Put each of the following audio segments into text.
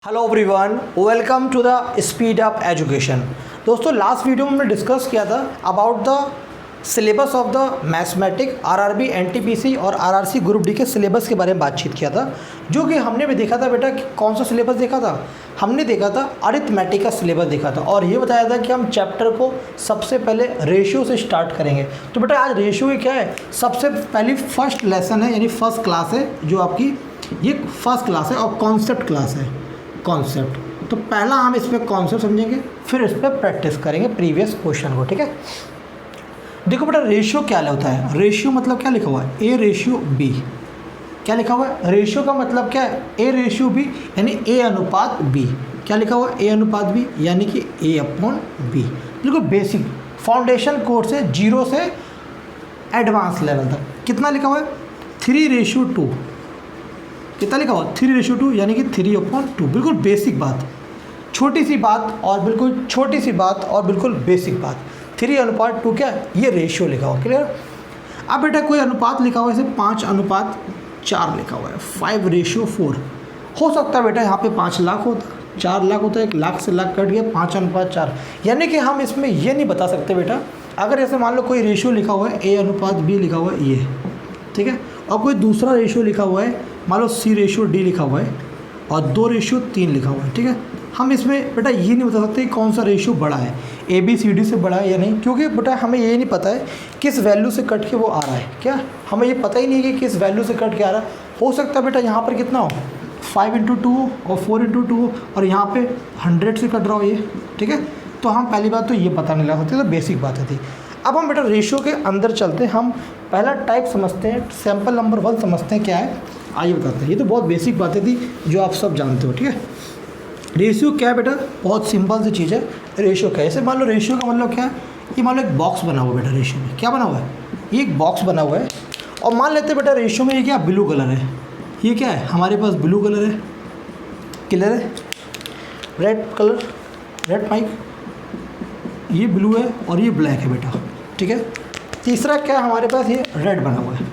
Hello everyone, welcome to the speed up education. दोस्तों, last video में हमने discuss किया था about the syllabus of the mathematic RRB NTPC और RRC group D के syllabus के बारे में बातचीत किया था। जो कि हमने भी देखा था बेटा कि कौन सा सिलेबस देखा था। हमने देखा था अरिथमेटिक का सिलेबस देखा था और ये बताया था कि हम चैप्टर को सबसे पहले रेशियो से स्टार्ट करेंगे। तो बेटा आज रेशियो क्या है, सबसे पहली फर्स्ट लेसन है, यानी फर्स्ट क्लास है, जो आपकी ये फर्स्ट क्लास है और कॉन्सेप्ट क्लास है। कॉन्सेप्ट तो पहला हम इसमें कॉन्सेप्ट समझेंगे, फिर इस पर प्रैक्टिस करेंगे प्रीवियस क्वेश्चन को। ठीक है, देखो बेटा रेशियो क्या होता है। रेशियो मतलब क्या लिखा हुआ है, ए रेशियो बी। क्या लिखा हुआ है, रेशियो का मतलब क्या है, ए रेशियो बी, यानी ए अनुपात बी। क्या लिखा हुआ है, ए अनुपात बी, यानी कि ए अपॉन बी। बिल्कुल बेसिक फाउंडेशन कोर्स है, 0 से एडवांस लेवल तक। कितना लिखा हुआ है, 3:2। कितना लिखा हुआ, 3:2, यानी कि 3/2। बिल्कुल बेसिक बात, छोटी सी बात और बिल्कुल छोटी सी बात और बिल्कुल बेसिक बात। 3:2 क्या, ये रेशियो लिखा हुआ। क्लियर। अब बेटा कोई अनुपात लिखा हुआ है, जैसे 5:4 लिखा हुआ है, 5:4। हो सकता है बेटा यहाँ पे 5 लाख होता, 4 लाख होता है, 1 लाख से लाख कट गया, 5:4। यानी कि हम इसमें ये नहीं बता सकते बेटा, अगर जैसे मान लो कोई रेशियो लिखा हुआ है, A/B लिखा हुआ है ये, ठीक है, और कोई दूसरा रेशियो लिखा हुआ है, मान लो C/D लिखा हुआ है और 2:3 लिखा हुआ है। ठीक है, हम इसमें बेटा ये नहीं बता सकते कौन सा रेशियो बड़ा है, ABCD से बड़ा है या नहीं, क्योंकि बेटा हमें ये नहीं पता है किस वैल्यू से कट के वो आ रहा है। क्या हमें ये पता ही नहीं है कि किस वैल्यू से कट के आ रहा है। हो सकता है बेटा यहाँ पर कितना हो, 5/2 और 4/2 और यहाँ पे 100 से कट रहा हो ये। ठीक है, तो हम पहली बात तो ये पता नहीं लगा सकते, तो बेसिक बातें थी। अब हम बेटा रेशियो के अंदर चलते हैं, हम पहला टाइप समझते हैं, सैम्पल नंबर 1 समझते हैं क्या है, आइए बताते हैं। ये तो बहुत बेसिक बातें थी जो आप सब जानते हो। ठीक है, रेशियो क्या है बेटा, बहुत सिंपल सी चीज़ है। रेशियो क्या है, जैसे मान लो रेशियो का मतलब क्या है, ये मान लो एक बॉक्स बना हुआ है बेटा, रेशियो में क्या बना हुआ है, ये एक बॉक्स बना हुआ है। और मान लेते हैं बेटा रेशियो में ये क्या, ब्लू कलर है, ये क्या है हमारे पास ब्लू कलर है। क्लियर है, रेड कलर, रेड माइक, ये ब्लू है और ये ब्लैक है बेटा। ठीक है, तीसरा क्या है हमारे पास, ये रेड बना हुआ है।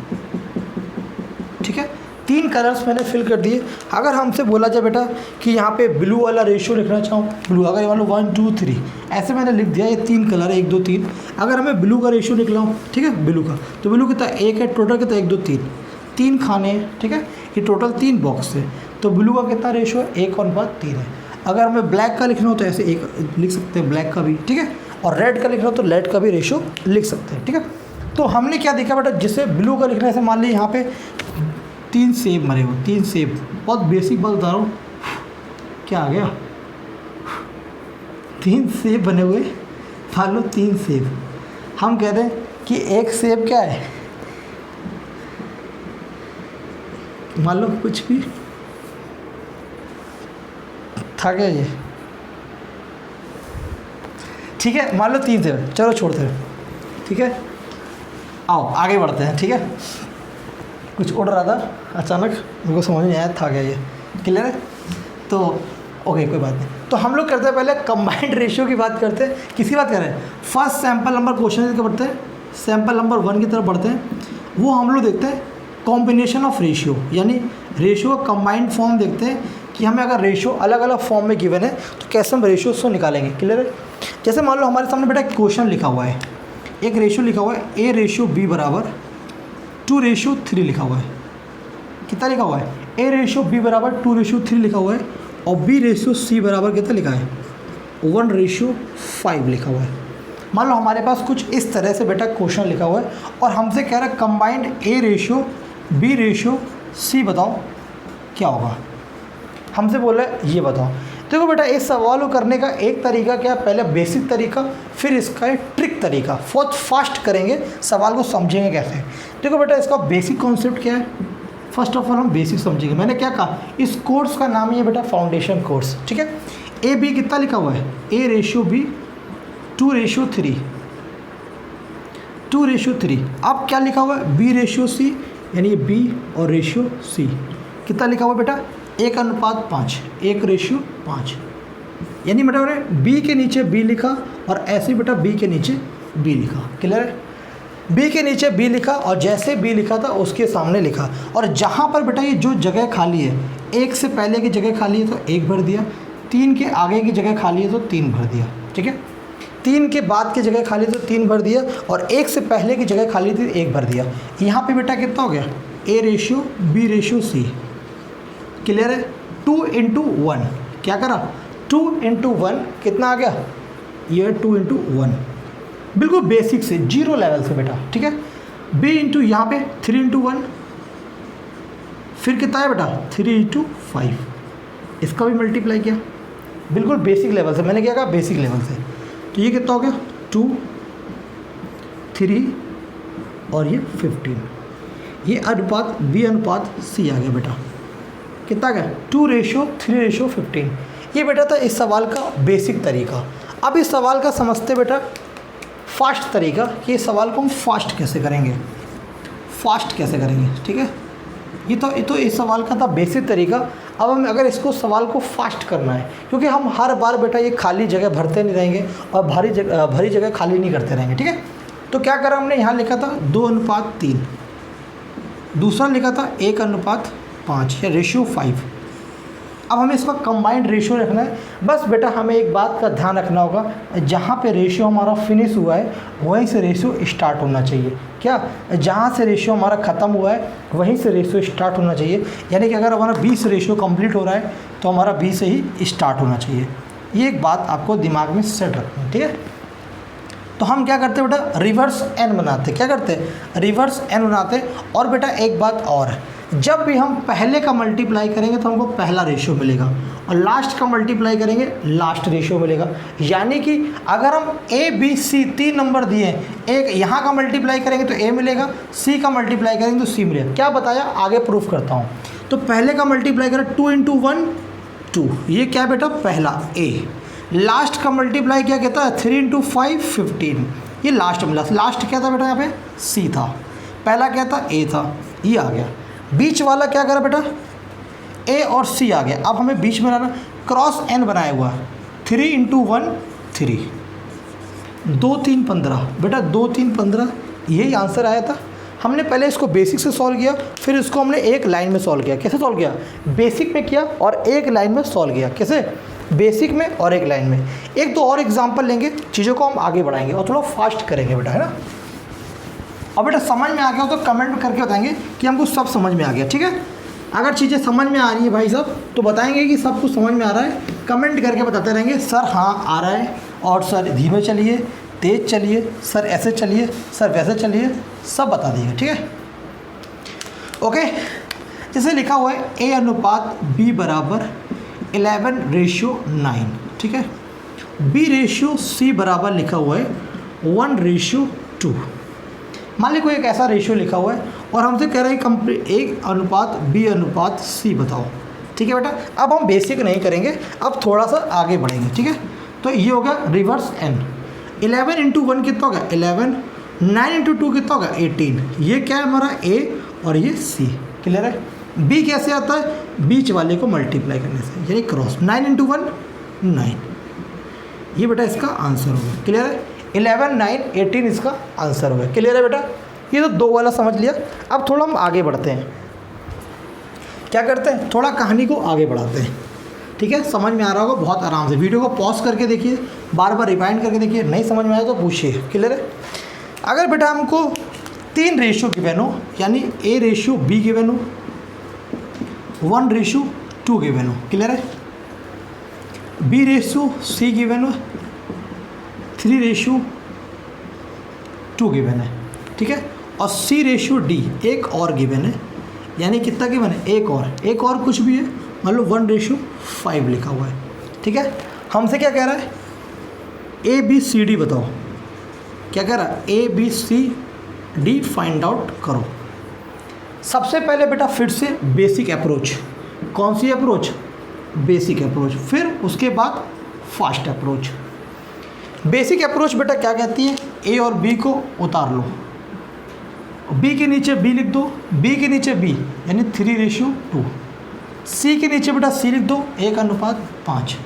ठीक है, 3 कलर्स मैंने फिल कर दिए। अगर हमसे बोला जाए बेटा कि यहाँ पे ब्लू वाला रेशियो लिखना चाहूँ, ब्लू, अगर मान लो 1 2 3 ऐसे मैंने लिख दिया, ये 3 कलर है, 1 2 3। अगर हमें ब्लू का रेशियो निकला, ठीक है, ब्लू का, तो ब्लू कितना, 1 है टोटल, कितना 1 2 3 खाने हैं। ठीक है, ये टोटल 3 बॉक्स है, तो ब्लू का कितना रेशियो है, 1:3 है। अगर हमें ब्लैक का लिखना हो तो ऐसे 1 लिख सकते हैं, ब्लैक का भी। ठीक है, और रेड का लिखना हो तो रेड का भी रेशियो लिख सकते हैं। ठीक है, तो हमने क्या देखा बेटा, जिसे ब्लू का लिखना है, जैसे मान लीजिए यहाँ पे 3 सेब मरे हुए, 3 सेब, बहुत बेसिक बात बता रहा हूँ, क्या आ गया, 3 सेब बने हुए, मान लो 3 सेब, हम कहते हैं कि एक सेब क्या है, मान लो कुछ भी था क्या ये, ठीक है, मान लो 3 सेब, चलो छोड़ते हैं। ठीक है, आओ आगे बढ़ते हैं। ठीक है, कुछ उड़ रहा था अचानक, मुझको समझ नहीं आया था क्या ये। क्लियर है, तो ओके कोई बात नहीं। तो हम लोग करते हैं पहले कंबाइंड रेशियो की बात करते हैं। किसकी बात कर रहे हैं, फर्स्ट सैम्पल नंबर क्वेश्चन की बढ़ते हैं, सैम्पल नंबर 1 की तरफ बढ़ते हैं। वो हम लोग देखते हैं कॉम्बिनेशन ऑफ रेशियो, यानी रेशियो का कंबाइंड फॉर्म देखते हैं कि हमें अगर रेशियो अलग अलग फॉर्म में गिवन है तो कैसे हम रेशियो उसको निकालेंगे। क्लियर है, जैसे मान लो हमारे सामने बेटा एक क्वेश्चन लिखा हुआ है, एक रेशियो लिखा हुआ है, A/B बराबर 2:3 लिखा हुआ है। कितना लिखा हुआ है, A/B बराबर 2:3 लिखा हुआ है, और B/C बराबर कितना लिखा है, 1:5 लिखा हुआ है। मान लो हमारे पास कुछ इस तरह से बेटा क्वेश्चन लिखा हुआ है और हमसे कह रहा है कंबाइंड A/B/C बताओ क्या होगा। हमसे बोला है ये बताओ। देखो बेटा इस सवाल को करने का एक तरीका क्या है, पहले बेसिक तरीका, फिर इसका एक ट्रिक तरीका, बहुत फास्ट करेंगे, सवाल को समझेंगे कैसे। देखो बेटा इसका बेसिक कॉन्सेप्ट क्या है, फर्स्ट ऑफ ऑल हम बेसिक समझेंगे। मैंने क्या कहा, इस कोर्स का नाम ही है बेटा फाउंडेशन कोर्स। ठीक है, AB कितना लिखा हुआ है, A/B 2:3। अब क्या लिखा हुआ है, B/C, यानी B और रेशियो C कितना लिखा हुआ है बेटा, 1:5, 1:5, यानी बेटा B के नीचे B लिखा और ऐसे बेटा B के नीचे B लिखा। क्लियर है, बी के नीचे बी लिखा और जैसे बी लिखा था उसके सामने लिखा, और जहाँ पर बेटा ये जो जगह खाली है, 1 से पहले की जगह खाली है तो 1 भर दिया, 3 के आगे की जगह खाली है तो 3 भर दिया, ठीक है। 3 के बाद की जगह खाली तो 3 भर दिया, और 1 से पहले की जगह खाली थी 1 भर दिया। यहाँ पे बेटा कितना हो गया, A ratio B ratio C, clear है। 2 इंटू 1 क्या करा, 2 इंटू 1 कितना आ गया, ये 2 इंटू 1, बिल्कुल बेसिक से 0 लेवल से बेटा, ठीक है। B इंटू यहाँ पे 3 इंटू 1, फिर कितना है बेटा 3 इंटू 5, इसका भी मल्टीप्लाई किया, बिल्कुल बेसिक लेवल से, मैंने क्या कहा बेसिक लेवल से। तो ये कितना हो गया 2, 3 और ये 15, ये अनुपात B अनुपात C आ गया बेटा, कितना गया 2 रेशियो 3 रेशियो 15। ये बेटा था इस सवाल का बेसिक तरीका। अब इस सवाल का समझते बेटा फास्ट तरीका, कि इस सवाल को हम फास्ट कैसे करेंगे, ठीक है। ये तो इस सवाल का था बेसिक तरीका। अब हम अगर इसको सवाल को फास्ट करना है, क्योंकि हम हर बार बेटा ये खाली जगह भरते नहीं रहेंगे और भरी जगह खाली नहीं करते रहेंगे, ठीक है। तो क्या करा हमने, यहाँ लिखा था 2 अनुपात 3, दूसरा लिखा था 1 अनुपात 5 या रेशियो 5। अब हमें इसका कंबाइंड रेशियो रखना है। बस बेटा हमें एक बात का ध्यान रखना होगा, जहाँ पे रेशियो हमारा फिनिश हुआ है वहीं से रेशियो स्टार्ट होना चाहिए। क्या, जहाँ से रेशियो हमारा ख़त्म हुआ है वहीं से रेशियो स्टार्ट होना चाहिए। यानी कि अगर हमारा 20 रेशियो कंप्लीट हो रहा है तो हमारा 20 से ही स्टार्ट होना चाहिए। ये एक बात आपको दिमाग में सेट रखनी है, ठीक है। तो हम क्या करते बेटा, रिवर्स एन बनाते। क्या करते, रिवर्स एन बनाते। और बेटा एक बात और है, जब भी हम पहले का मल्टीप्लाई करेंगे तो हमको पहला रेशियो मिलेगा, और लास्ट का मल्टीप्लाई करेंगे लास्ट रेशियो मिलेगा। यानी कि अगर हम A B C 3 नंबर दिए, एक यहाँ का मल्टीप्लाई करेंगे तो A मिलेगा, C का मल्टीप्लाई करेंगे तो C मिलेगा। क्या बताया, आगे प्रूफ करता हूँ। तो पहले का मल्टीप्लाई करें 2 इंटू 1 2, ये क्या बेटा पहला A। लास्ट का मल्टीप्लाई क्या कहता है 3 इंटू 5 15, ये लास्ट मिला। लास्ट क्या था बेटा, यहाँ पे C था, पहला क्या था A था, ये आ गया। बीच वाला क्या करा बेटा, A और C आ गया। अब हमें बीच में लाना, क्रॉस n बनाया हुआ, 3 इंटू 1 3, 2 3 15 बेटा, 2 3 15 यही आंसर आया था। हमने पहले इसको बेसिक से सॉल्व किया, फिर इसको हमने एक लाइन में सॉल्व किया। कैसे सॉल्व किया, बेसिक में किया और एक लाइन में सॉल्व किया। कैसे, बेसिक में और एक लाइन में। एक दो और एग्जाम्पल लेंगे, चीज़ों को हम आगे बढ़ाएंगे और थोड़ा फास्ट करेंगे बेटा, है ना। और बेटा समझ में आ गया हो तो कमेंट करके बताएंगे कि हमको सब समझ में आ गया, ठीक है। अगर चीज़ें समझ में आ रही है भाई साहब तो बताएंगे कि सब कुछ समझ में आ रहा है, कमेंट करके बताते रहेंगे सर हाँ आ रहा है, और सर धीमे चलिए, तेज़ चलिए, सर ऐसे चलिए, सर वैसे चलिए, सब बता दिएगा, ठीक है। ओके, जैसे लिखा हुआ है A अनुपात B बराबर 11 रेशियो 9, ठीक है। B रेशियो C बराबर लिखा हुआ है 1 रेशियो 2। मान ली कोई एक ऐसा रेशियो लिखा हुआ है और हमसे कह रहे हैं कंप्लीट A अनुपात B अनुपात C बताओ, ठीक है बेटा। अब हम बेसिक नहीं करेंगे, अब थोड़ा सा आगे बढ़ेंगे, ठीक है। तो ये होगा रिवर्स n। 11 इंटू 1 कितना होगा 11, 9 इंटू 2 कितना होगा 18। ये क्या है हमारा A और ये C, क्लियर है। B कैसे आता है, बीच वाले को मल्टीप्लाई करने से, यानी क्रॉस। 9 इंटू 1 9, ये बेटा इसका आंसर होगा, क्लियर है। 11 9 18 इसका आंसर होगा, क्लियर है बेटा। ये तो 2 वाला समझ लिया। अब थोड़ा हम आगे बढ़ते हैं, क्या करते हैं, थोड़ा कहानी को आगे बढ़ाते हैं, ठीक है। समझ में आ रहा होगा बहुत आराम से, वीडियो को पॉज करके देखिए, बार बार रिवाइंड करके देखिए, नहीं समझ में आया तो पूछिए, क्लियर है। अगर बेटा हमको 3 रेशियो गिवन हो, यानी A रेशियो B गिवन हो, 1 रेशियो 2 गिवन हो, क्लियर है। B रेशियो C गिवन हो, 3 रेशियो 2 गिवन है, ठीक है। और C रेशियो D एक और गिवन है, यानी कितना गिवन है, एक और कुछ भी है, मान लो 1 रेशियो 5 लिखा हुआ है, ठीक है। हमसे क्या कह रहा है, A B C D बताओ। क्या कह रहा है, A B C D find out करो। सबसे पहले बेटा फिर से बेसिक अप्रोच, कौन सी अप्रोच, बेसिक अप्रोच, फिर उसके बाद फास्ट अप्रोच। बेसिक अप्रोच बेटा क्या कहती है, A और B को उतार लो, B के नीचे B लिख दो, B के नीचे B यानी 3 रेशियो 2, C के नीचे बेटा C लिख दो 1 अनुपात 5,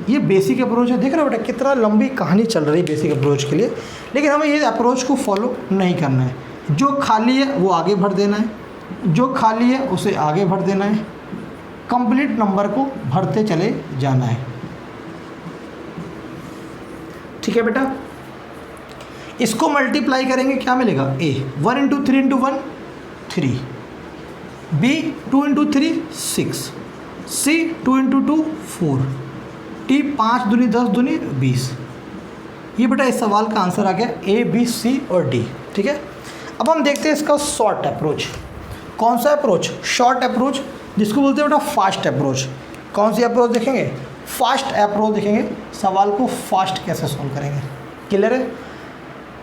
ये बेसिक अप्रोच है। देख रहे हो बेटा कितना लंबी कहानी चल रही है बेसिक अप्रोच के लिए, लेकिन हमें ये अप्रोच को फॉलो नहीं करना है। जो खाली है वो आगे भर देना है, जो खाली है उसे आगे भर देना है, कंप्लीट नंबर को भरते चले जाना है। ठीक है बेटा, इसको मल्टीप्लाई करेंगे क्या मिलेगा, ए 1 इंटू 3 इंटू 1 3, बी 2 इंटू 3 6, सी 2 इंटू 2 4, टी 5 दूनी 10 दूनी 20। ये बेटा इस सवाल का आंसर आ गया ए बी सी और डी। ठीक है, अब हम देखते हैं इसका शॉर्ट अप्रोच। कौन सा अप्रोच, शॉर्ट अप्रोच, जिसको बोलते हैं बेटा फास्ट अप्रोच। कौन सी अप्रोच देखेंगे, फास्ट अप्रोच देखेंगे। सवाल को फास्ट कैसे सॉल्व करेंगे, क्लियर है।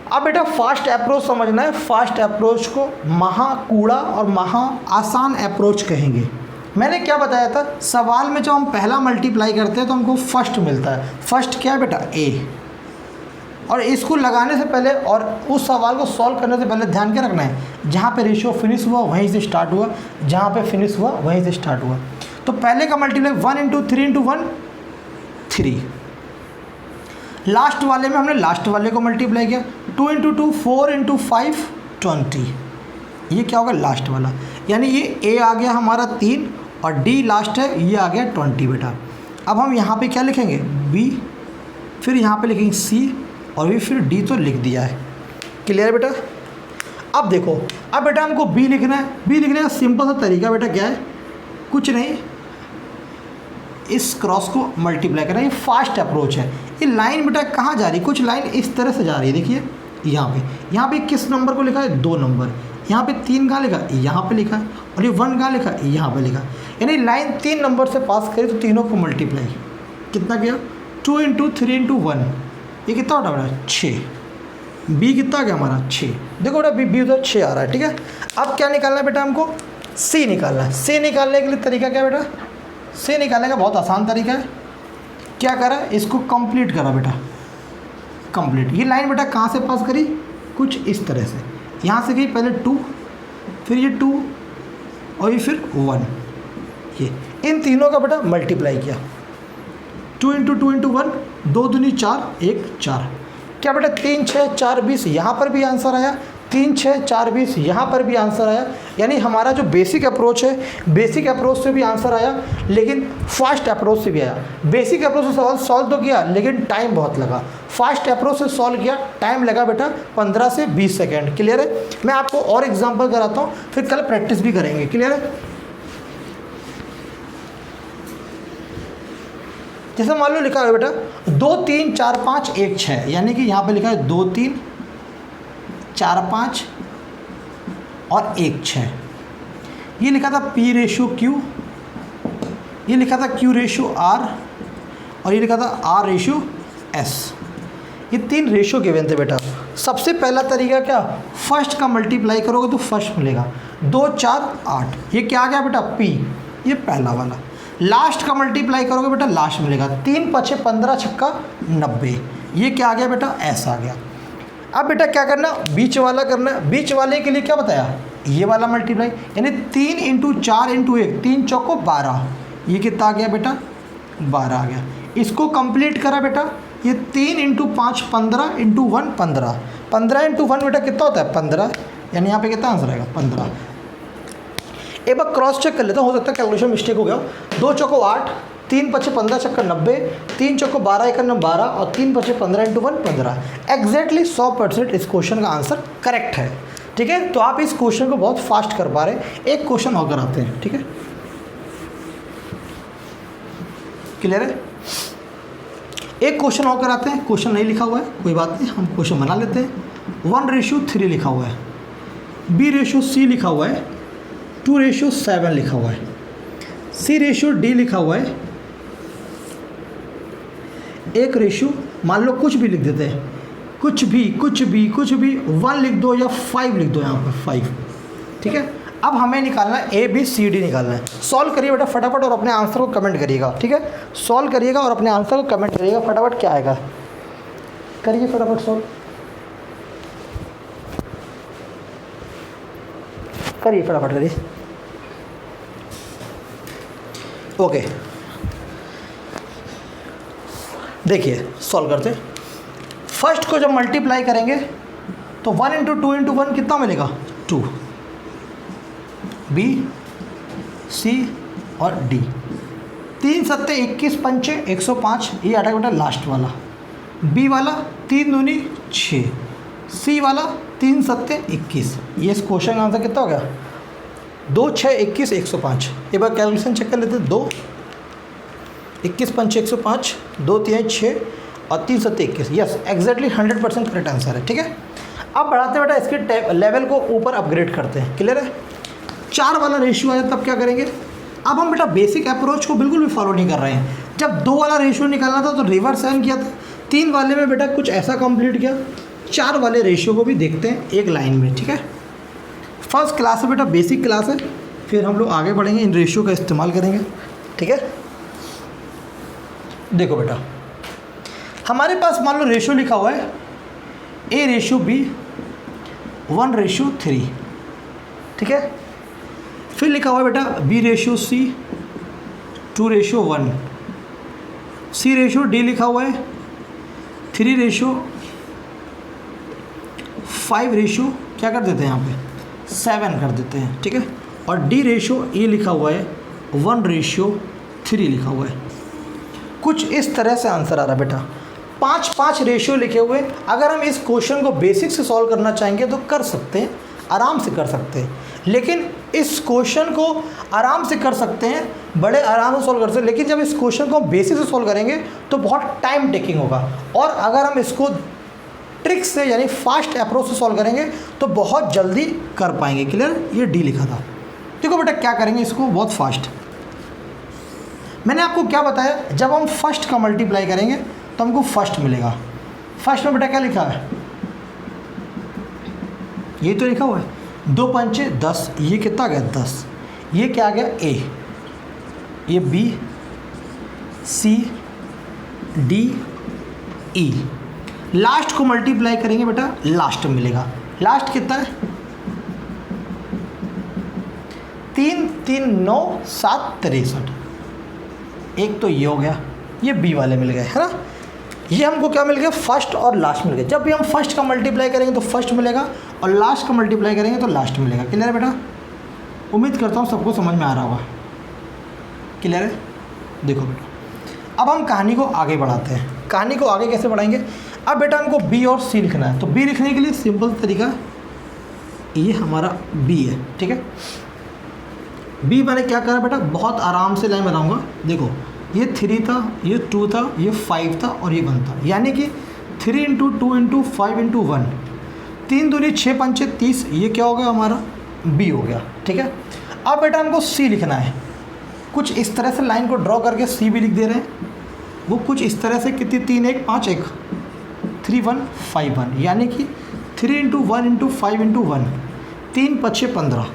अब बेटा फास्ट अप्रोच समझना है। फास्ट अप्रोच को महाकूड़ा और महा आसान अप्रोच कहेंगे। मैंने क्या बताया था, सवाल में जब हम पहला मल्टीप्लाई करते हैं तो हमको फर्स्ट मिलता है। फर्स्ट क्या है बेटा, ए। और इसको लगाने से पहले और उस सवाल को सॉल्व करने से पहले ध्यान क्या रखना है, जहाँ पे रेशियो फिनिश हुआ वहीं से स्टार्ट हुआ, जहाँ पे फिनिश हुआ वहीं से स्टार्ट हुआ। तो पहले का मल्टीप्लाई 1 इंटू 3 इंटू 1 3, लास्ट वाले में हमने लास्ट वाले को मल्टीप्लाई किया 2 इंटू 2 4 इंटू 5 20। ये क्या होगा, लास्ट वाला, यानी ये ए आ गया हमारा 3 और डी लास्ट है, ये आ गया 20 बेटा। अब हम यहाँ पे क्या लिखेंगे, बी, फिर यहाँ पे लिखेंगे सी और भी फिर डी तो लिख दिया है। क्लियर बेटा। अब देखो, अब बेटा हमको बी लिखना है। बी लिखने का सिंपल सा तरीका बेटा क्या है, कुछ नहीं, इस क्रॉस को मल्टीप्लाई करना। ये फास्ट अप्रोच है। ये लाइन बेटा कहाँ जा रही है, कुछ लाइन इस तरह से जा रही है। देखिए यहाँ पे किस नंबर को लिखा है, 2 नंबर। यहाँ पे 3 कहाँ लिखा, यहाँ पे लिखा है, और ये 1 कहाँ लिखा, यहाँ पे लिखा। यानी लाइन 3 नंबर से पास करी तो तीनों को मल्टीप्लाई कितना किया, 2 इंटू 3 इंटू 1, ये कितना होता है बेटा 6। बी कितना आ गया हमारा 6। देखो बेटा बी उधर 6 आ रहा है। ठीक है, अब क्या निकालना है बेटा, हमको सी निकालना है। सी निकालने के लिए तरीका क्या बेटा, सी निकालने का बहुत आसान तरीका है। क्या करा, इसको कंप्लीट करा बेटा, कंप्लीट। ये लाइन बेटा कहाँ से पास करी, कुछ इस तरह से, यहाँ से गई पहले 2, फिर ये 2 और ये फिर 1। ये इन तीनों का बेटा मल्टीप्लाई किया, 2 इंटू 2 इंटू 1, 2 दूनी 4 1 4। क्या बेटा 3 6 4 20, यहाँ पर भी आंसर आया। 3 6 4 20, यहाँ पर भी आंसर आया। यानी हमारा जो बेसिक अप्रोच है, बेसिक अप्रोच से भी आंसर आया, लेकिन फास्ट अप्रोच से भी आया। बेसिक अप्रोच से सवाल सॉल्व तो किया, लेकिन टाइम बहुत लगा। फास्ट अप्रोच से सॉल्व किया, टाइम लगा बेटा 15 से 20 सेकेंड। क्लियर है। मैं आपको और एग्जाम्पल कराता हूँ, फिर कल प्रैक्टिस भी करेंगे। क्लियर है। जैसे मान लो लिखा है बेटा 2 3 4 5 1 6, यानी कि यहाँ पे लिखा है 2 3 4 5 और 1 6। ये लिखा था P रेशियो Q, ये लिखा था Q रेशियो R, और ये लिखा था R रेशियो S। ये 3 रेशियो गिवन थे बेटा। सबसे पहला तरीका क्या, फर्स्ट का मल्टीप्लाई करोगे तो फर्स्ट मिलेगा, 2 4 8। ये क्या आ गया बेटा P, ये पहला वाला। लास्ट का मल्टीप्लाई करोगे बेटा लास्ट मिलेगा, 3 5 15 छक्का 90। ये क्या आ गया बेटा, S आ गया। अब बेटा क्या करना, बीच वाला करना। बीच वाले के लिए क्या बताया, ये वाला मल्टीप्लाई, यानी 3 इंटू 4 इंटू 1, 3 चौको 12। ये कितना आ गया बेटा, 12 आ गया। इसको कंप्लीट करा बेटा, ये 3 इंटू 5 15 इंटू 1 15, 15 इंटू 1 बेटा कितना होता है 15, यानी यहाँ पे कितना आंसर आएगा 15। एक बार क्रॉस चेक कर लेता हूँ, हो सकता है कैलकुलेशन मिस्टेक हो गया। 2 चौको 8, 3 5 15 छक्का 90, 3 चौको 12 1 12 और 3 5 15 इंटू 1 15। एग्जैक्टली 100% इस क्वेश्चन का आंसर करेक्ट है। ठीक है, तो आप इस क्वेश्चन को बहुत फास्ट कर पा रहे हैं। एक क्वेश्चन और कराते हैं। ठीक है, क्लियर है। एक क्वेश्चन और कराते हैं। क्वेश्चन नहीं लिखा हुआ है, कोई बात नहीं, हम क्वेश्चन बना लेते हैं। 1 रेशियो 3 लिखा हुआ है, B रेशियो C लिखा हुआ है, 2 रेशियो 7 लिखा हुआ है, C रेशियो D लिखा हुआ है, 1 रेशियो मान लो कुछ भी लिख देते हैं, कुछ भी 1 लिख दो या 5 लिख दो, यहाँ पर 5। ठीक है, अब हमें निकालना है ABCD निकालना है। सॉल्व करिए बेटा फटाफट और अपने आंसर को कमेंट करिएगा। ठीक है, सॉल्व करिएगा और अपने आंसर को कमेंट करिएगा फटाफट, क्या आएगा करिए फटाफट सॉल्व करिए, फटाफट करिए। ओके, देखिए सॉल्व करते, फर्स्ट को जब मल्टीप्लाई करेंगे तो 1 इंटू 2 इंटू 1 कितना मिलेगा 2, बी सी और डी। 3 सत्ते 21 पंचे 105, ये आटा बेटा लास्ट वाला। बी वाला 3 दूनी 6, सी वाला 3 सत्ते 21। ये इस क्वेश्चन का आंसर कितना हो गया 2 6 21 105। एक बार कैलकुलेशन चेक कर लेते हैं। 2 21 पंचे 105, 2 3 6 और 3 सत्ते 21। यस एग्जैक्टली 100% करेक्ट आंसर है। ठीक है, अब बढ़ाते बेटा इसके लेवल को ऊपर अपग्रेड करते हैं। क्लियर है, 4 वाला रेशियो आया तब क्या करेंगे। अब हम बेटा बेसिक अप्रोच को बिल्कुल भी फॉलो नहीं कर रहे हैं। जब 2 वाला रेशियो निकालना था तो रिवर्स साइन किया था, 3 वाले में बेटा कुछ ऐसा कंप्लीट किया। 4 वाले रेशियो को भी देखते हैं एक लाइन में। ठीक है, फर्स्ट क्लास है बेटा, बेसिक क्लास है, फिर हम लोग आगे बढ़ेंगे, इन रेशियो का इस्तेमाल करेंगे। ठीक है, देखो बेटा हमारे पास मान लो रेशियो लिखा हुआ है A रेशियो B 1 रेशियो 3। ठीक है, फिर लिखा हुआ है बेटा B ratio C 2 ratio 1, C ratio D लिखा हुआ है 3 रेशियो 5 रेशियो क्या कर देते हैं यहाँ पे 7 कर देते हैं। ठीक है, और D रेशियो E लिखा हुआ है 1 रेशियो 3 लिखा हुआ है। कुछ इस तरह से आंसर आ रहा है बेटा। 5 रेशियो लिखे हुए। अगर हम इस क्वेश्चन को बेसिक से सॉल्व करना चाहेंगे तो कर सकते हैं, आराम से कर सकते हैं। लेकिन इस क्वेश्चन को आराम से कर सकते हैं, बड़े आराम से सॉल्व कर सकते हैं, लेकिन जब इस क्वेश्चन को हम बेसिक से सॉल्व करेंगे तो बहुत टाइम टेकिंग होगा। और अगर हम इसको ट्रिक से यानी फास्ट अप्रोच से सॉल्व करेंगे तो बहुत जल्दी कर पाएंगे। क्लियर, ये डी लिखा था। देखो बेटा क्या करेंगे इसको बहुत फास्ट। मैंने आपको क्या बताया, जब हम फर्स्ट का मल्टीप्लाई करेंगे तो हमको फर्स्ट मिलेगा। फर्स्ट में बेटा क्या लिखा है, ये तो लिखा हुआ है 2 पंचे 10, ये कितना आ गया 10। ये क्या आ गया A, ये B C D E। Last को मल्टीप्लाई करेंगे बेटा, लास्ट में मिलेगा। लास्ट कितना है 3 3 9 7 63। एक तो ये हो गया, ये बी वाले मिल गए है ना। ये हमको क्या मिल गया फर्स्ट और लास्ट मिल गया। जब भी हम फर्स्ट का मल्टीप्लाई करेंगे तो फर्स्ट मिलेगा और लास्ट का मल्टीप्लाई करेंगे तो लास्ट मिलेगा। क्लियर है बेटा, उम्मीद करता हूँ सबको समझ में आ रहा होगा। क्लियर है, देखो बेटा अब हम कहानी को आगे बढ़ाते हैं। कहानी को आगे कैसे बढ़ाएंगे, अब बेटा हमको बी और सी लिखना है। तो बी लिखने के लिए सिंपल तरीका, ये हमारा बी है। ठीक है, बी मैंने क्या करा बेटा, बहुत आराम से लाइन बनाऊंगा। देखो ये 3 था, ये 2 था, ये 5 था और ये 1 था, यानी कि 3 इंटू 2 इंटू 5 इंटू 1, 3 दूनी 6 पंचे 30। ये क्या हो गया हमारा बी हो गया। ठीक है, अब बेटा हमको सी लिखना है। कुछ इस तरह से लाइन को ड्रॉ करके सी भी लिख दे रहे हैं। वो कुछ इस तरह से कितनी 3 1 5 1 3 1 5 1, यानी कि 3 इंटू 1 इंटू 5 इंटू 1, 3 5 15।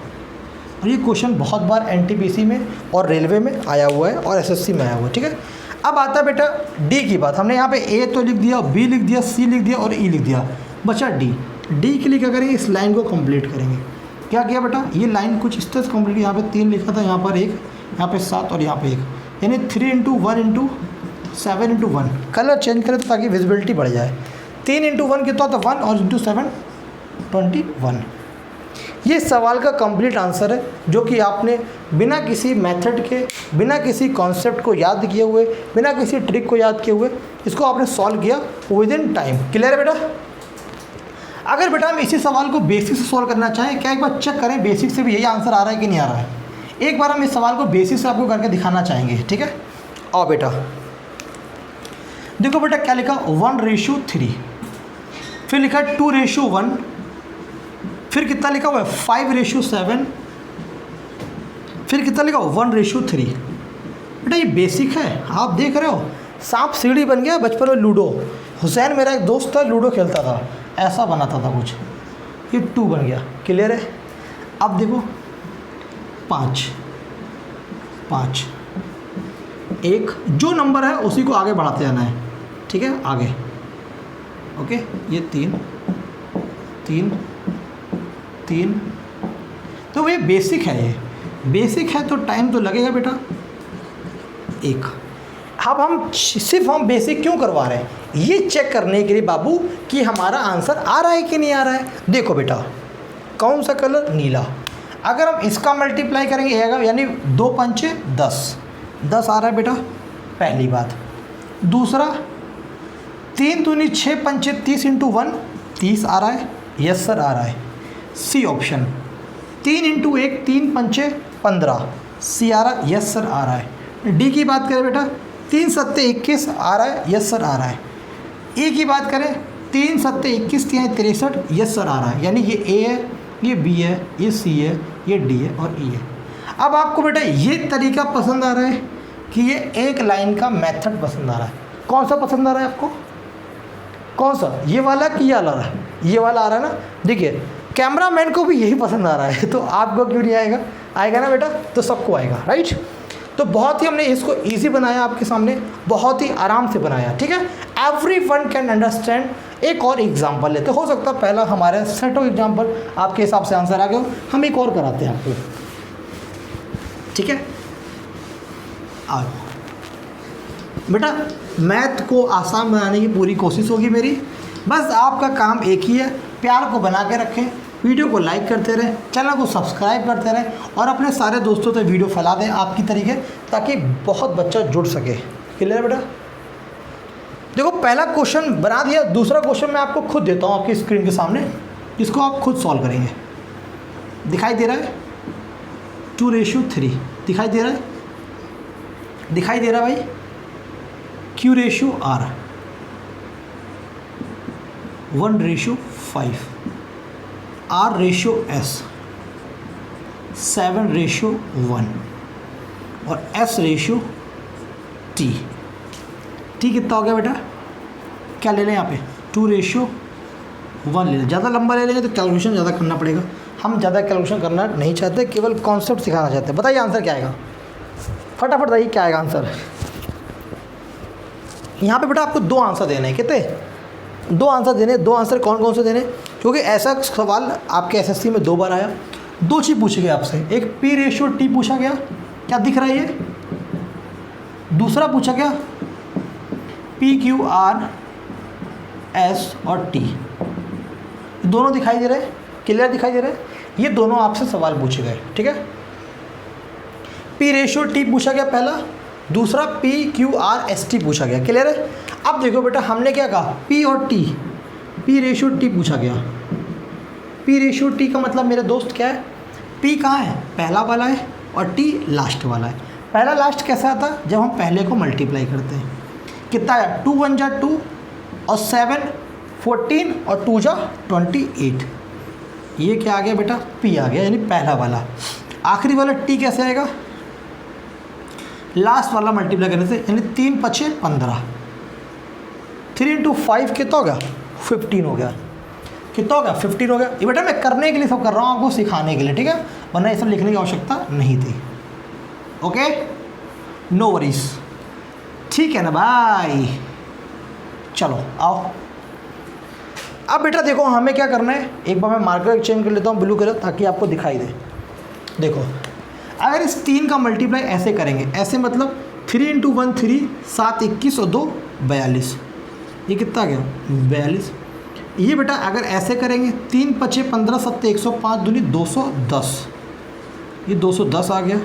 और ये क्वेश्चन बहुत बार एनटीपीसी में और रेलवे में आया हुआ है और एसएससी में आया हुआ है। ठीक है, अब आता है बेटा डी की बात। हमने यहाँ पे ए तो लिख दिया, बी लिख दिया, सी लिख दिया और ई लिख दिया, बचा डी। डी के लिए क्या करेंगे, इस लाइन को कंप्लीट करेंगे। क्या किया बेटा, ये लाइन कुछ इस तरह से कंप्लीट, यहाँ पे 3 लिखा था, यहाँ पर 1, यहाँ पे 7 और यहाँ पे 1, यानी 3 into 1 into 7 into 1। Colour change करें तो ताकि विजिबिलिटी बढ़ जाए। 3 इंटू 1 कितना होता है 1 और इंटू 7 21। ये सवाल का कंप्लीट आंसर है, जो कि आपने बिना किसी मेथड के, बिना किसी कॉन्सेप्ट को याद किए हुए, बिना किसी ट्रिक को याद किए हुए इसको आपने सॉल्व किया विद इन टाइम। क्लियर है बेटा। अगर बेटा हम इसी सवाल को बेसिक से सॉल्व करना चाहें, क्या एक बार चेक करें बेसिक से भी यही आंसर आ रहा है कि नहीं आ रहा है। एक बार हम इस सवाल को बेसिक से आपको करके दिखाना चाहेंगे। ठीक है, आओ बेटा देखो बेटा क्या लिखा 1:3, फिर लिखा 2:1, फिर कितना लिखा हुआ है 5:7, फिर कितना लिखा हुआ 1:3। बेटा ये बेसिक है, आप देख रहे हो सांप सीढ़ी बन गया। बचपन में लूडो, हुसैन मेरा एक दोस्त था, लूडो खेलता था, ऐसा बनाता था कुछ, ये 2 बन गया। क्लियर है। अब देखो 5 5 1, जो नंबर है उसी को आगे बढ़ाते जाना है। ठीक है, आगे ओके। ये 3 3 3, तो ये बेसिक है, ये बेसिक है तो टाइम तो लगेगा बेटा 1। अब हम सिर्फ हम बेसिक क्यों करवा रहे हैं, ये चेक करने के लिए बाबू कि हमारा आंसर आ रहा है कि नहीं आ रहा है। देखो बेटा, कौन सा कलर, नीला। अगर हम इसका मल्टीप्लाई करेंगे यानी 2 पंचे 10, 10 आ रहा है बेटा, पहली बात। दूसरा 3 दूनी 6 पंचे 30 इंटू 1 30 आ रहा है, यस सर आ रहा है, सी ऑप्शन। 3 इंटू 1 3 पंचे 15, सी आ रहा है, यस सर आ रहा है। डी की बात करें बेटा, 3 सत्ते 21 आ रहा है, यस सर आ रहा है। ए की बात करें, 3 सत्ते 21 3 63, यस सर आ रहा है। यानी ये ए है, ये बी है, ये सी है, ये डी है और ई है। अब आपको बेटा ये तरीका पसंद आ रहा है कि ये एक लाइन का मेथड पसंद आ रहा है। कौन सा पसंद आ रहा है आपको, कौन सा, ये वाला कि ये वाला आ रहा है, ये वाला आ रहा है ना। देखिए कैमरामैन को भी यही पसंद आ रहा है, तो आपको क्यों नहीं आएगा, आएगा ना बेटा, तो सबको आएगा, राइट। तो बहुत ही हमने इसको इजी बनाया आपके सामने, बहुत ही आराम से बनाया, ठीक है। Everyone can understand. एक और एग्जांपल लेते, हो सकता है पहला हमारे सेट ऑफ एग्जांपल आपके हिसाब से आंसर आ गया हो, हम एक और कराते हैं आपको, ठीक है। आओ बेटा, मैथ को आसान बनाने की पूरी कोशिश होगी मेरी। बस आपका काम एक ही है, प्यार को बना के रखें, वीडियो को लाइक करते रहें, चैनल को सब्सक्राइब करते रहें और अपने सारे दोस्तों तक वीडियो फैला दें आपकी तरीके, ताकि बहुत बच्चा जुड़ सके। क्लियर है बेटा। देखो पहला क्वेश्चन बना दिया, दूसरा क्वेश्चन मैं आपको खुद देता हूँ आपकी स्क्रीन के सामने, इसको आप खुद सॉल्व करेंगे। दिखाई दे रहा है 2:3, दिखाई दे रहा है, दिखाई दे रहा है भाई। Q/R 1:5, R/S 7:1 और S/T। T कितना हो गया बेटा, क्या ले लें यहाँ पे, 2:1 ले लें। ज़्यादा लंबा ले लेंगे तो कैलकुलेशन ज़्यादा करना पड़ेगा, हम ज़्यादा कैलकुलेशन करना नहीं चाहते, केवल कॉन्सेप्ट सिखाना चाहते हैं। बताइए आंसर क्या आएगा, फटाफट बताइए क्या आएगा आंसर। यहाँ पे बेटा आपको 2 आंसर देने हैं, कितने, 2 आंसर देने। 2 आंसर कौन कौन से देने, क्योंकि ऐसा सवाल आपके एसएससी में 2 बार आया। 2 चीज़ पूछे गए आपसे, एक P/T पूछा गया, क्या दिख रहा है ये, दूसरा पूछा गया PQRS और T, दोनों दिखाई दे रहे हैं, क्लियर दिखाई दे रहे हैं। ये दोनों आपसे सवाल पूछे गए, ठीक है। P/T पूछा गया पहला, दूसरा PQRST पूछा गया, क्लियर है। अब देखो बेटा हमने क्या कहा, P और T, P/T पूछा गया। P/T का मतलब मेरे दोस्त क्या है, P कहाँ है, पहला वाला है और T लास्ट वाला है। पहला लास्ट कैसा आता है, जब हम पहले को मल्टीप्लाई करते हैं। कितना है, 2 1 जा 2 और 7 14 और 2 जा 28। ये क्या आ गया बेटा, P आ गया, यानी पहला वाला। आखिरी वाला T कैसे आएगा, लास्ट वाला मल्टीप्लाई करने से, यानी 3 5 15, 3 × 5 कितना हो गया, 15 हो गया। कितना हो गया, 15 हो गया। ये बेटा मैं करने के लिए सब कर रहा हूँ, आपको सिखाने के लिए, ठीक है, वरना ये सब लिखने की आवश्यकता नहीं थी। ओके, नो वरीज, ठीक है ना भाई। चलो आओ, अब बेटा देखो हमें क्या करना है, एक बार मैं मार्कर चेंज कर लेता हूँ ब्लू कलर, ताकि आपको दिखाई दे। देखो अगर इस 3 का मल्टीप्लाई ऐसे करेंगे, ऐसे मतलब 3 × 1 3, 7 21 और 2 42, ये कितना आ गया, 42। ये बेटा अगर ऐसे करेंगे, 3 5 15 7 105 दूनी 210, ये 210 आ गया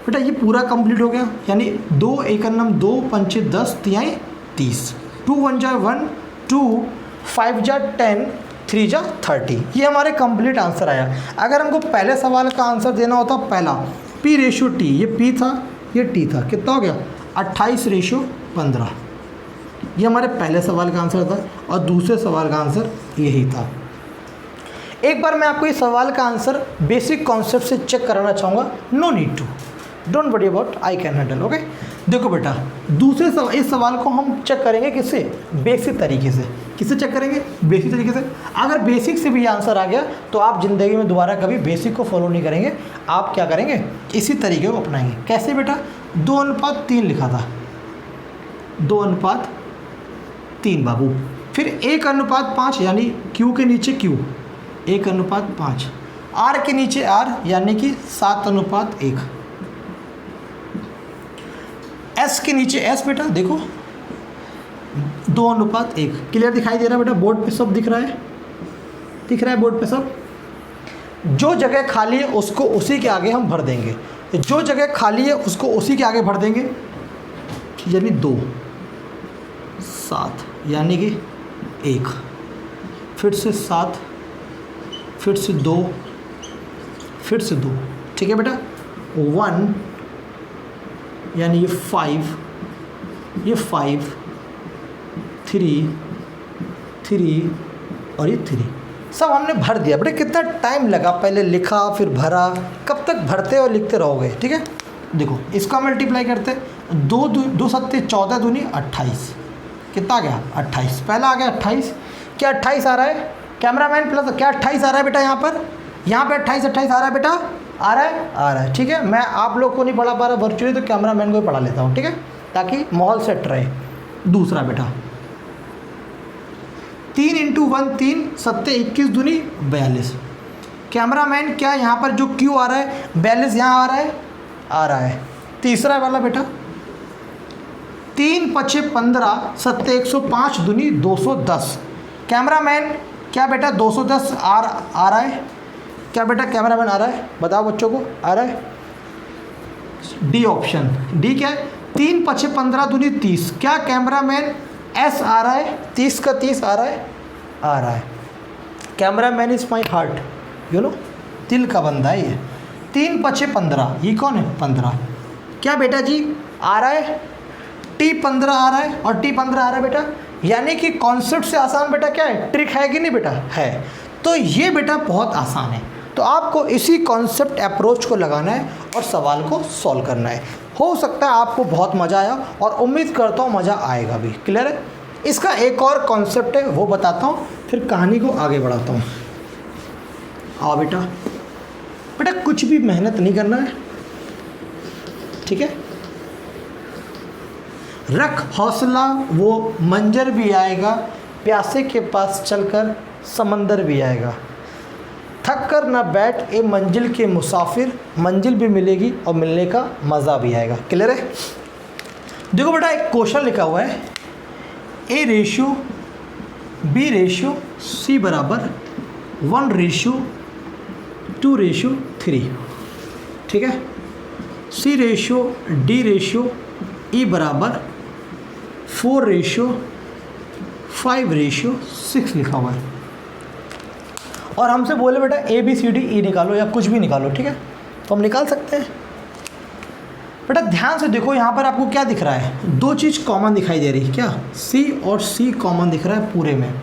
बेटा। ये पूरा कंप्लीट हो गया, यानी 2 1 2 5 10 3 30, 2 1 जा 1 2 5 जा 10 3 जा 30। ये हमारे कंप्लीट आंसर आया। अगर हमको पहले सवाल का आंसर देना होता, पहला P/T, ये P था ये T था, कितना हो गया 28:15, ये हमारे पहले सवाल का आंसर था और दूसरे सवाल का आंसर यही था। एक बार मैं आपको इस सवाल का आंसर बेसिक कॉन्सेप्ट से चेक कराना चाहूँगा, no need to, don't worry about, I can handle. Okay, देखो बेटा दूसरे इस सवाल को हम चेक करेंगे किससे, बेसिक तरीके से। किससे चेक करेंगे, बेसिक तरीके से। अगर बेसिक से भी आंसर आ गया तो आप ज़िंदगी में दोबारा कभी बेसिक को फॉलो नहीं करेंगे, आप क्या करेंगे, इसी तरीके को अपनाएंगे। कैसे बेटा, 2:3 लिखा था, 2:3 बाबू, फिर 1:5 यानी Q के नीचे Q, 1:5, R के नीचे R यानी कि 7:1, एस के नीचे एस बेटा देखो 2:1 क्लियर दिखाई दे रहा है बेटा, बोर्ड पे सब दिख रहा है, दिख रहा है बोर्ड पे सब। जो जगह खाली है उसको उसी के आगे हम भर देंगे, जो जगह खाली है उसको उसी के आगे भर देंगे, यानी 2 7 यानी कि 1, फिर से 7, फिर से 2, फिर से 2, ठीक है बेटा। 1 यानी ये 5, ये 5, 3 और ये 3 सब हमने भर दिया बेटा। कितना टाइम लगा, पहले लिखा फिर भरा, कब तक भरते और लिखते रहोगे, ठीक है। देखो इसका मल्टीप्लाई करते, 2 सत्ते 14 दूनी 28, कितना आ गया 28, पहला आ गया 28। क्या 28 आ रहा है कैमरामैन प्लस, क्या 28 आ रहा है बेटा यहाँ पे 28 आ रहा है बेटा, आ रहा है, ठीक है। मैं आप लोग को नहीं पढ़ा पा रहा वर्चुअली, तो कैमरामैन को ही पढ़ा लेता हूँ, ठीक है, ताकि माहौल सेट रहे। दूसरा बेटा 3 × 1 3 सत्ते 21 दूनी 42। कैमरामैन क्या यहाँ पर जो क्यू आ रहा है 42 यहाँ आ रहा है। तीसरा वाला बेटा 3 × 5 15 सत्ते 105 दूनी 210। कैमरामैन क्या बेटा 210 आ रहा है, क्या बेटा कैमरामैन आ रहा है, बताओ बच्चों को आ रहा है। डी ऑप्शन, डी क्या है 3 × 5 15 दूनी 30। क्या कैमरामैन एस आ रहा है, 30 का 30 आ रहा है। Cameraman is my heart, you know, दिल का बंदा है ये। 3 × 5 15, ये कौन है 15। क्या बेटा जी आ रहा है T15 आ रहा है और T15 आ रहा है बेटा, यानी कि कॉन्सेप्ट से आसान बेटा क्या है, ट्रिक है कि नहीं बेटा, है। तो ये बेटा बहुत आसान है, तो आपको इसी कॉन्सेप्ट अप्रोच को लगाना है और सवाल को सॉल्व करना है। हो सकता है आपको बहुत मज़ा आया और उम्मीद करता हूँ मज़ा आएगा भी, क्लियर है। इसका एक और कॉन्सेप्ट है वो बताता हूँ, फिर कहानी को आगे बढ़ाता हूँ। आओ बेटा, बेटा कुछ भी मेहनत नहीं करना है, ठीक है। रख हौसला वो मंजर भी आएगा, प्यासे के पास चलकर समंदर भी आएगा। थक कर ना बैठ ए मंजिल के मुसाफिर, मंजिल भी मिलेगी और मिलने का मज़ा भी आएगा, क्लियर है। देखो बेटा एक क्वेश्चन लिखा हुआ है A/B/C बराबर 1/2/3, ठीक है। C/D/E बराबर 4/5/6 लिखा हुआ है। और हमसे बोले बेटा ABCDE निकालो या कुछ भी निकालो, ठीक है, तो हम निकाल सकते हैं। बेटा ध्यान से देखो, यहाँ पर आपको क्या दिख रहा है, 2 चीज़ कॉमन दिखाई दे रही है, क्या C और C कॉमन दिख रहा है पूरे में।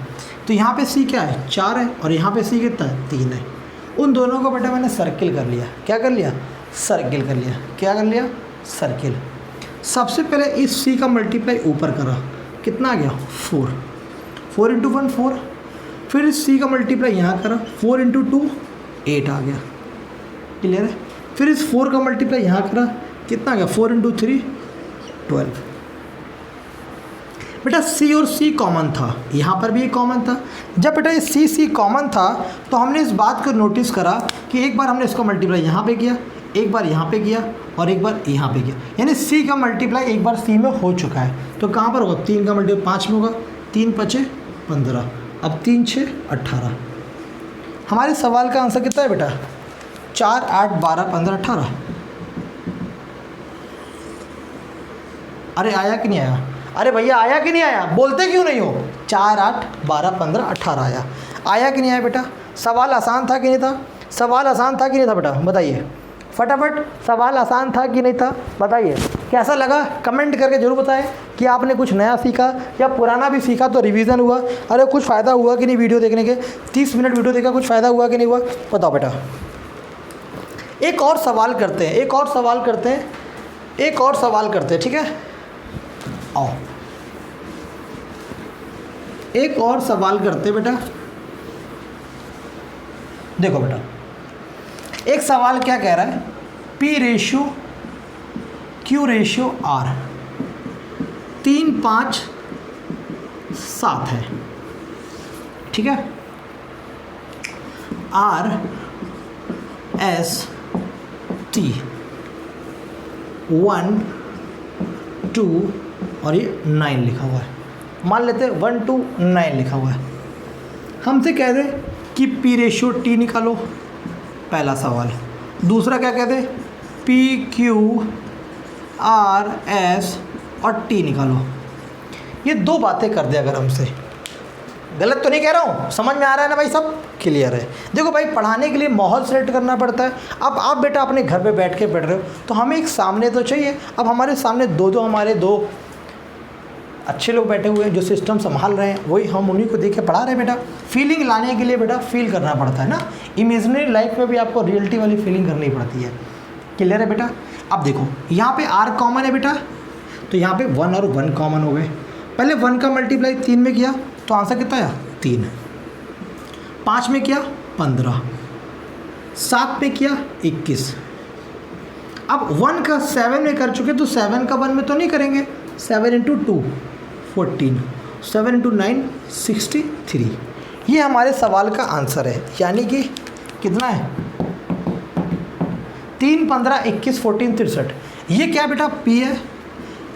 तो यहाँ पे C क्या है 4 है और यहाँ पे C कितना है 3 है। उन दोनों को बेटा मैंने सर्किल कर लिया, क्या कर लिया, सर्किल कर लिया, क्या कर लिया, सर्किल। सबसे पहले इस C का मल्टीप्लाई ऊपर करा, कितना आ गया 4 × 1 4। फिर इस C का मल्टीप्लाई यहाँ करा 4 × 2 8 आ गया, क्लियर है। फिर इस 4 का मल्टीप्लाई यहाँ करा, कितना आ गया 4 × 3 12। बेटा C और C कॉमन था, यहाँ पर भी ये कॉमन था। जब बेटा ये C कॉमन था तो हमने इस बात को नोटिस करा कि एक बार हमने इसका मल्टीप्लाई यहाँ पे किया, एक बार यहाँ पे किया और एक बार यहाँ पे किया, यानी C का मल्टीप्लाई एक बार C में हो चुका है। तो कहाँ पर होगा, 3 का मल्टीप्लाई 5 में होगा, 3 × 5 = 15, अब 3 × 6 = 18। हमारे सवाल का आंसर कितना है बेटा 4 8 12 15 18। अरे आया कि नहीं आया, अरे भैया आया कि नहीं आया, बोलते क्यों नहीं हो। 4 8 12 15 18 आया कि नहीं आया बेटा। सवाल आसान था कि नहीं था, सवाल आसान था कि नहीं था बेटा, बताइए फटाफट, सवाल आसान था कि नहीं था, बताइए। कैसा लगा कमेंट करके ज़रूर बताएं कि आपने कुछ नया सीखा या पुराना भी सीखा तो रिवीजन हुआ। अरे कुछ फ़ायदा हुआ कि नहीं वीडियो देखने के, 30 मिनट वीडियो देखा, कुछ फ़ायदा हुआ कि नहीं हुआ, बताओ बेटा। एक और सवाल करते हैं, एक और सवाल करते हैं, एक और सवाल करते हैं, ठीक है। आओ एक और सवाल करते हैं बेटा। देखो बेटा एक सवाल क्या कह रहा है, P/Q/R 3 5 7 है, ठीक है। R/S/T 1 2 और ये 9 लिखा हुआ है। मान लेते हैं 1 to 9 लिखा हुआ है। हमसे कह दे कि P रेशियो T निकालो, पहला सवाल। दूसरा क्या कहते हैं, PQ RS और T निकालो। ये दो बातें कर दे अगर हमसे, गलत तो नहीं कह रहा हूँ, समझ में आ रहा है ना भाई, सब क्लियर है। देखो भाई, पढ़ाने के लिए माहौल सेलेक्ट करना पड़ता है। अब आप बेटा अपने घर पे बैठ के पढ़ रहे हो तो हमें एक सामने तो चाहिए। अब हमारे सामने हमारे दो अच्छे लोग बैठे हुए हैं जो सिस्टम संभाल रहे हैं, वही हम उन्हीं को देख के पढ़ा रहे हैं बेटा। फीलिंग लाने के लिए बेटा फील करना पड़ता है ना, इमेजिनरी लाइफ में भी आपको रियलिटी वाली फीलिंग करनी पड़ती है। क्लियर है बेटा। अब देखो यहाँ पे R कॉमन है बेटा, तो यहाँ पे 1 और 1 कॉमन हो गए। पहले 1 का मल्टीप्लाई 3 में किया तो आंसर कितना आया 3। 5 में किया 15, 7 में किया 21। अब 1 का 7 में कर चुके तो 7 का 1 में तो नहीं करेंगे। 7 × 2 14, 7 × 9 63। ये हमारे सवाल का आंसर है, यानी कि कितना है 3, 15, 21, 14, 63। ये क्या बेटा P है,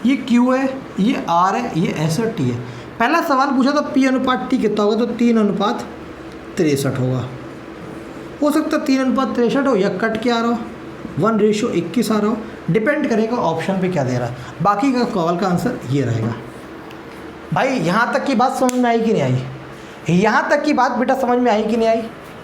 ये Q है, ये R है, ये S और T है। पहला सवाल पूछा था P अनुपात T कितना होगा, तो 3:63 होगा। हो सकता है 3:63 हो या कट के आ रहा हो, 1:21 आ रहा हो, डिपेंड करेगा ऑप्शन पे क्या दे रहा है। बाकी का सवाल का आंसर ये रहेगा। भाई यहाँ तक की बात समझ में आई कि नहीं आई? यहाँ तक की बात बेटा समझ में आई कि नहीं आई?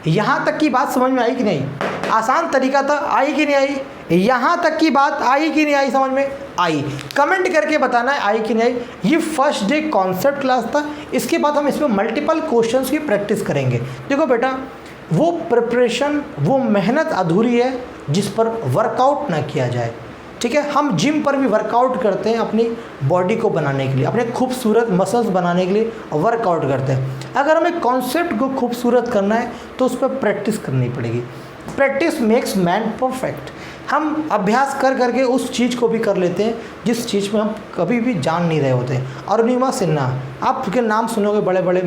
यहाँ तक की बात समझ में आई कि नहीं? आसान तरीका था, आई कि नहीं आई? यहाँ तक की बात आई कि नहीं आई? समझ में आई? कमेंट करके बताना है आई कि नहीं आई। ये फर्स्ट डे कॉन्सेप्ट क्लास था, इसके बाद हम इसमें मल्टीपल क्वेश्चंस की प्रैक्टिस करेंगे। देखो बेटा, वो प्रिपरेशन, वो मेहनत अधूरी है जिस पर वर्कआउट ना किया जाए। ठीक है, हम जिम पर भी वर्कआउट करते हैं अपनी बॉडी को बनाने के लिए, अपने खूबसूरत मसल्स बनाने के लिए वर्कआउट करते हैं। अगर हमें कॉन्सेप्ट को खूबसूरत करना है तो उस पर प्रैक्टिस करनी पड़ेगी। Practice makes man perfect. हम अभ्यास कर करके उस चीज़ को भी कर लेते हैं जिस चीज़ में हम कभी भी जान नहीं रहे होते। अरुणिमा सिन्हा, आपके नाम सुनोगे, बड़े बड़े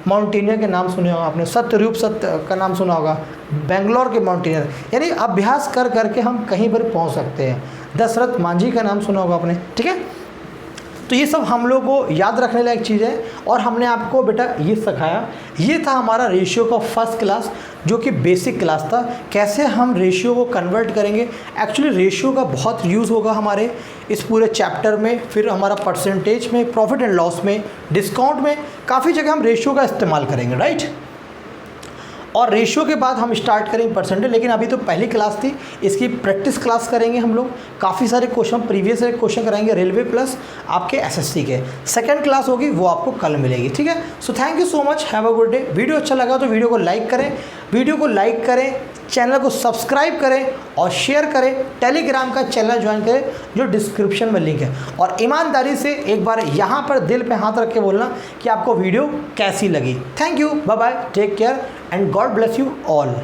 माउंटेनियर के नाम सुने होगा आपने, सत्यरूप सत्य का नाम सुना होगा, बेंगलोर के माउंटेनियर। यानी अभ्यास कर करके हम कहीं पर पहुंच सकते हैं। दशरथ मांझी का नाम सुना होगा आपने। ठीक है, तो ये सब हम लोग को याद रखने लायक चीज़ है और हमने आपको बेटा ये सिखाया। ये था हमारा रेशियो का फर्स्ट क्लास, जो कि बेसिक क्लास था। कैसे हम रेशियो को कन्वर्ट करेंगे, एक्चुअली रेशियो का बहुत यूज़ होगा हमारे इस पूरे चैप्टर में। फिर हमारा परसेंटेज में, प्रॉफिट एंड लॉस में, डिस्काउंट में, काफ़ी जगह हम रेशियो का इस्तेमाल करेंगे, राइट। और रेशियो के बाद हम स्टार्ट करेंगे परसेंटेज। लेकिन अभी तो पहली क्लास थी, इसकी प्रैक्टिस क्लास करेंगे हम लोग। काफ़ी सारे क्वेश्चन, प्रीवियस क्वेश्चन कराएंगे रेलवे प्लस आपके एसएससी के। सेकंड क्लास होगी, वो आपको कल मिलेगी। ठीक है, so thank you so much, have a good day. Video अच्छा लगा तो वीडियो को लाइक करें, चैनल को सब्सक्राइब करें और शेयर करें। टेलीग्राम का चैनल ज्वाइन करें जो डिस्क्रिप्शन में लिंक है। और ईमानदारी से एक बार यहाँ पर दिल पे हाथ रख के बोलना कि आपको वीडियो कैसी लगी। Thank you, bye bye, take care and God bless you all.